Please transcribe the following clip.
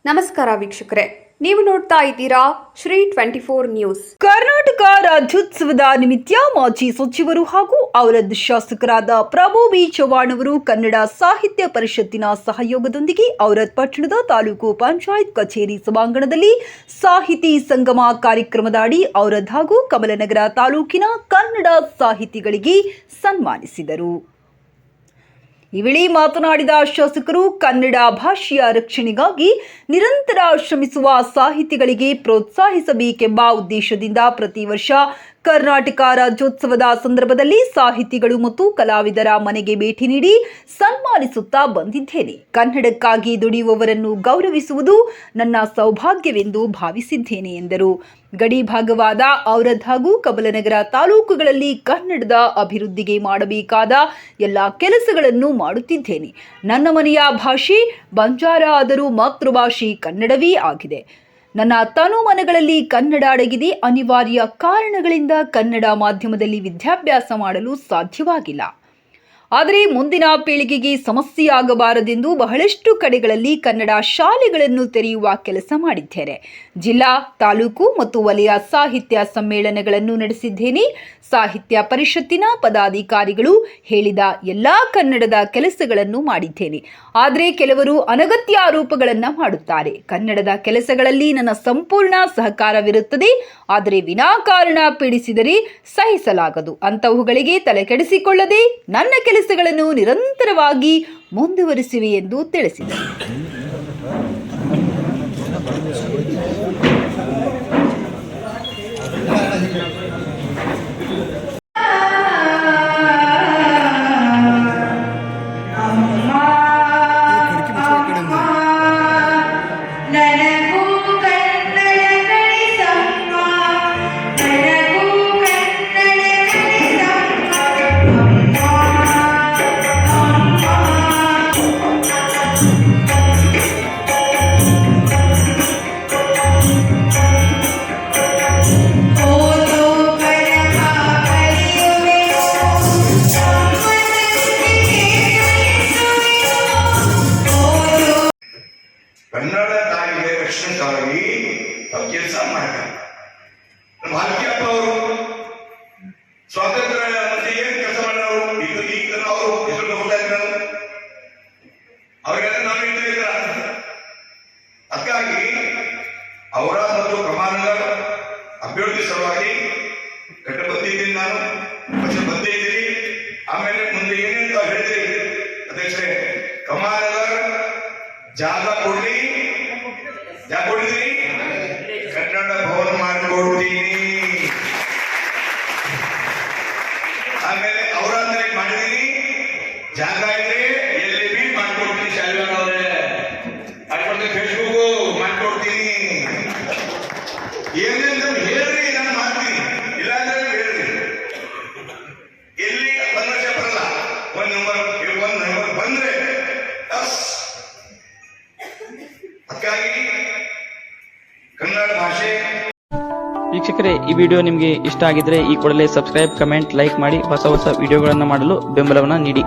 ನಮಸ್ಕಾರ ವೀಕ್ಷಕರೇ, ನೀವು ನೋಡ್ತಾ ಇದ್ದೀರಾ ಶ್ರೀ 24 ನ್ಯೂಸ್. ಕರ್ನಾಟಕ ರಾಜ್ಯೋತ್ಸವದ ನಿಮಿತ್ತ ಮಾಜಿ ಸಚಿವರು ಹಾಗೂ ಔರಾದ್ ಶಾಸಕರಾದ ಪ್ರಭು ಬಿ ಚವ್ಹಾಣ್ ಅವರು ಕನ್ನಡ ಸಾಹಿತ್ಯ ಪರಿಷತ್ತಿನ ಸಹಯೋಗದೊಂದಿಗೆ ಔರಾದ್ ಪಟ್ಟಣದ ತಾಲೂಕು ಪಂಚಾಯತ್ ಕಚೇರಿ ಸಭಾಂಗಣದಲ್ಲಿ ಸಾಹಿತಿ ಸಂಗಮ ಕಾರ್ಯಕ್ರಮದ ಅಡಿ ಔರಾದ್ ಹಾಗೂ ಕಮಲನಗರ ತಾಲೂಕಿನ ಕನ್ನಡ ಸಾಹಿತಿಗಳಿಗೆ ಸನ್ಮಾನಿಸಿದರು. ಈ ವೇಳೆ ಮಾತನಾಡಿದ ಶಾಸಕರು, ಕನ್ನಡ ಭಾಷೆಯ ರಕ್ಷಣೆಗಾಗಿ ನಿರಂತರ ಶ್ರಮಿಸುವ ಸಾಹಿತಿಗಳಿಗೆ ಪ್ರೋತ್ಸಾಹಿಸಬೇಕೆಂಬ ಉದ್ದೇಶದಿಂದ ಪ್ರತಿ ವರ್ಷ ಕರ್ನಾಟಕ ರಾಜ್ಯೋತ್ಸವದ ಸಂದರ್ಭದಲ್ಲಿ ಸಾಹಿತಿಗಳು ಮತ್ತು ಕಲಾವಿದರ ಮನೆಗೆ ಭೇಟಿ ನೀಡಿ ಸನ್ಮಾನಿಸುತ್ತಾ ಬಂದಿದ್ದೇನೆ. ಕನ್ನಡಕ್ಕಾಗಿ ದುಡಿಯುವವರನ್ನು ಗೌರವಿಸುವುದು ನನ್ನ ಸೌಭಾಗ್ಯವೆಂದು ಭಾವಿಸಿದ್ದೇನೆ ಎಂದರು. ಗಡಿ ಭಾಗವಾದ ಔರಾದ್ ಹಾಗೂ ಕಮಲನಗರ ತಾಲೂಕುಗಳಲ್ಲಿ ಕನ್ನಡದ ಅಭಿವೃದ್ಧಿಗೆ ಮಾಡಬೇಕಾದ ಎಲ್ಲ ಕೆಲಸಗಳನ್ನು ಮಾಡುತ್ತಿದ್ದೇನೆ. ನನ್ನ ಮನೆಯ ಭಾಷೆ ಬಂಜಾರ ಆದರೂ ಮಾತೃಭಾಷೆ ಕನ್ನಡವೇ ಆಗಿದೆ. ನನ್ನ ತನು ಮನಗಳಲ್ಲಿ ಕನ್ನಡ ಅಡಗಿದೆ. ಅನಿವಾರ್ಯ ಕಾರಣಗಳಿಂದ ಕನ್ನಡ ಮಾಧ್ಯಮದಲ್ಲಿ ವಿದ್ಯಾಭ್ಯಾಸ ಮಾಡಲು ಸಾಧ್ಯವಾಗಿಲ್ಲ. ಆದರೆ ಮುಂದಿನ ಪೀಳಿಗೆಗೆ ಸಮಸ್ಯೆಯಾಗಬಾರದೆಂದು ಬಹಳಷ್ಟು ಕಡೆಗಳಲ್ಲಿ ಕನ್ನಡ ಶಾಲೆಗಳನ್ನು ತೆರೆಯುವ ಕೆಲಸ ಮಾಡಿದ್ದೇನೆ. ಜಿಲ್ಲಾ, ತಾಲೂಕು ಮತ್ತು ವಲಯ ಸಾಹಿತ್ಯ ಸಮ್ಮೇಳನಗಳನ್ನು ನಡೆಸಿದ್ದೇನೆ. ಸಾಹಿತ್ಯ ಪರಿಷತ್ತಿನ ಪದಾಧಿಕಾರಿಗಳು ಹೇಳಿದ ಎಲ್ಲ ಕನ್ನಡದ ಕೆಲಸಗಳನ್ನು ಮಾಡಿದ್ದೇನೆ. ಆದರೆ ಕೆಲವರು ಅನಗತ್ಯ ಆರೋಪಗಳನ್ನು ಮಾಡುತ್ತಾರೆ. ಕನ್ನಡದ ಕೆಲಸಗಳಲ್ಲಿ ನನ್ನ ಸಂಪೂರ್ಣ ಸಹಕಾರವಿರುತ್ತದೆ. ಆದರೆ ವಿನಾಕಾರಣ ಪೀಡಿಸಿದರೆ ಸಹಿಸಲಾಗದು. ಅಂತಹವುಗಳಿಗೆ ತಲೆಕೆಡಿಸಿಕೊಳ್ಳದೆ ನನ್ನ ಕೆಲಸಗಳನ್ನು ನಿರಂತರವಾಗಿ ಮುಂದುವರಿಸಿವೆ ಎಂದು ತಿಳಿಸಿದರು. ಕನ್ನಡ ತಾಯಿಗೆ ರಕ್ಷಣೆಗಾಗಿ ಕೆಲಸ ಮಾಡ್ತಾರೆ. ಭಾಗ್ಯಪ್ಪ ಅವರು ಸ್ವಾತಂತ್ರ್ಯ ಮತ್ತೆ ಏನ್ ಕೆಲಸ ಮಾಡೋರು, ಈಗ ಅವರು ಹೆಸರು ಹೋಗ್ತಾ ಅವರಿಗೆಲ್ಲ ನಾವು ಇದ್ದ ಅದಕ್ಕಾಗಿ ಅವರ ಮತ್ತು ಕಮಲನಗರ ಅಭಿವೃದ್ಧಿ ಸಲುವಾಗಿ ಕಟ್ಟ ಬಂದಿದ್ದೀನಿ. ನಾನು ಮತ್ತೆ ಬಂದೇ ಇದ್ದೀನಿ. ಆಮೇಲೆ ಮುಂದೆ ಏನೇನು ಹೇಳ್ತೀರಿ ಅಧ್ಯಕ್ಷರೇ, ಕಮಲನಗರ ಜಾಗ ಕೊಡ್ಲಿ, ಜಾಗ ಕೊಡಿದ್ರಿ, ಕನ್ನಡ ಭವನ ಮಾಡಿಕೊಡ್ತೀನಿ. ಆಮೇಲೆ ಅವರಾದ್ರೆ ಮಾಡಿದೀನಿ, ಜಾಗ ಇದ್ರೆ ಎಲ್ಲಿ ಬಿ ಮಾಡ್ಕೊಡ್ತೀನಿ. ಶಾಲ್ವಾನ್ ಅವರೇ ಮಾಡ್ಕೊಡ್ತೀನಿ, ಫೇಸ್ಬುಕ್ ಮಾಡ್ಕೊಡ್ತೀನಿ. ಏನೇನು ಹೇಳ್ರಿ, ನಾನು ಮಾಡ್ತೀನಿ. ಇಲ್ಲಾಂದ್ರೆ ಹೇಳ್ರಿ. ಎಲ್ಲಿ 1 ವರ್ಷ ಬರಲ್ಲ, 1 ನಂಬರ್ ಬಂದ್ರೆ ಕನ್ನಡ ಭಾಷೆ. ವೀಕ್ಷಕರೇ, ಈ ವಿಡಿಯೋ ನಿಮಗೆ ಇಷ್ಟ ಆಗಿದ್ರೆ ಈ ಕೂಡಲೇ ಸಬ್ಸ್ಕ್ರೈಬ್, ಕಮೆಂಟ್, ಲೈಕ್ ಮಾಡಿ ಹೊಸ ವಿಡಿಯೋಗಳನ್ನು ಮಾಡಲು ಬೆಂಬಲವನ್ನು ನೀಡಿ.